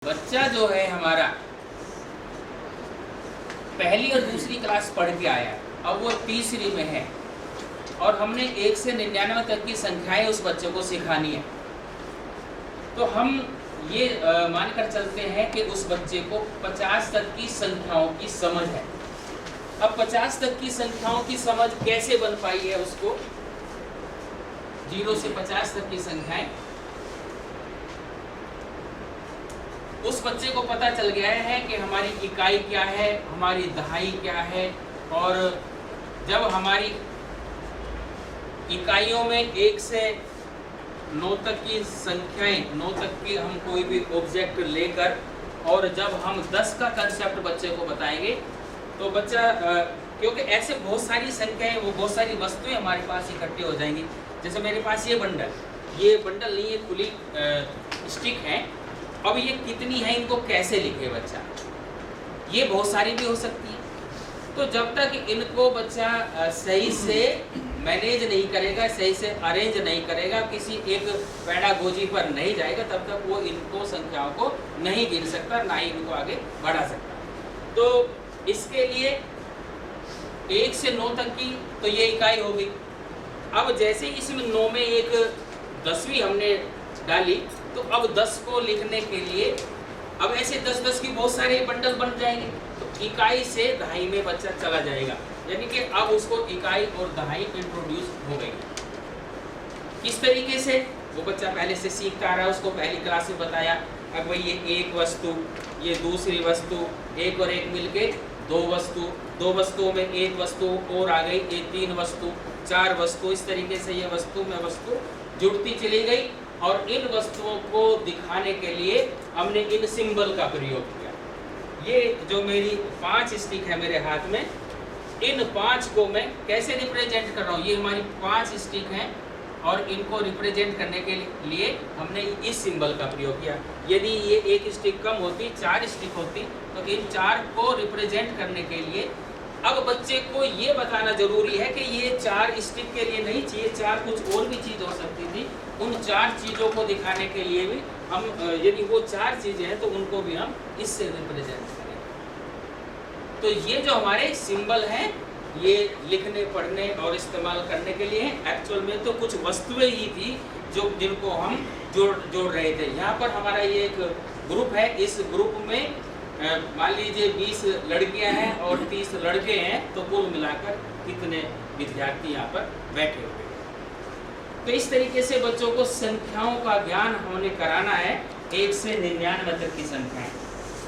बच्चा जो है हमारा पहली और दूसरी क्लास पढ़ के आया, अब वो तीसरी में है और हमने 1 से 99 तक की संख्याएं उस बच्चे को सिखानी है। तो हम ये मानकर चलते हैं कि उस बच्चे को 50 तक की संख्याओं की समझ है। अब 50 तक की संख्याओं की समझ कैसे बन पाई है उसको, 0 से 50 तक की संख्याएं उस बच्चे को पता चल गया है कि हमारी इकाई क्या है, हमारी दहाई क्या है। और जब हमारी इकाइयों में 1 से 9 तक की संख्याएं, 9 तक की हम कोई भी ऑब्जेक्ट लेकर और जब हम 10 का कंसेप्ट बच्चे को बताएंगे तो बच्चा क्योंकि ऐसे बहुत सारी संख्याएं, वो बहुत सारी वस्तुएं हमारे पास इकट्ठी हो जाएंगी। जैसे मेरे पास ये बंडल नहीं, ये खुली स्टिक है। अब ये कितनी है, इनको कैसे लिखे बच्चा, ये बहुत सारी भी हो सकती है। तो जब तक इनको बच्चा सही से मैनेज नहीं करेगा, सही से अरेंज नहीं करेगा, किसी एक पैडागोजी पर नहीं जाएगा, तब तक वो इनको संख्याओं को नहीं गिन सकता, ना ही इनको आगे बढ़ा सकता। तो इसके लिए 1 से 9 तक की तो ये इकाई हो गई। अब जैसे इसमें 9 में एक 10वीं हमने डाली, तो अब 10 को लिखने के लिए अब ऐसे 10-10 की बहुत सारे बंडल बन जाएंगे। तो इकाई से दहाई में बच्चा चला जाएगा, यानी कि अब उसको इकाई और दहाई इंट्रोड्यूस हो गई। किस तरीके से वो बच्चा पहले से सीखता आ रहा है, उसको पहली क्लास में बताया। अब भाई ये एक वस्तु, ये दूसरी वस्तु, एक और एक मिलके 2 वस्तु, 2 वस्तुओं में एक वस्तु और आ गई, ये 3 वस्तु, 4 वस्तु। इस तरीके से ये वस्तु में वस्तु जुड़ती चली गई और इन वस्तुओं को दिखाने के लिए हमने इन सिंबल का प्रयोग किया। ये जो मेरी 5 स्टिक है मेरे हाथ में, इन 5 को मैं कैसे रिप्रेजेंट कर रहा हूँ, ये हमारी 5 स्टिक हैं और इनको रिप्रेजेंट करने के लिए हमने इस सिंबल का प्रयोग किया। यदि ये एक स्टिक कम होती, 4 स्टिक होती, तो इन 4 को रिप्रेजेंट करने के लिए अब बच्चे को ये बताना जरूरी है कि ये 4 स्टिक के लिए नहीं चाहिए, 4 कुछ और भी चीज़ हो सकती थी। उन 4 चीज़ों को दिखाने के लिए भी हम, यदि वो 4 चीज़ें हैं तो उनको भी हम इससे रिप्रेजेंट करें। तो ये जो हमारे सिंबल हैं, ये लिखने, पढ़ने और इस्तेमाल करने के लिए हैं। एक्चुअल में तो कुछ वस्तुएं ही थी जिनको हम जोड़ रहे थे। यहाँ पर हमारा ये एक ग्रुप है, इस ग्रुप में मान लीजिए 20 लड़कियां हैं और 30 लड़के हैं, तो कुल मिलाकर कितने विद्यार्थी यहाँ पर बैठे हुए हैं। तो इस तरीके से बच्चों को संख्याओं का ज्ञान हमने कराना है, 1 से 99 तक की संख्याएं।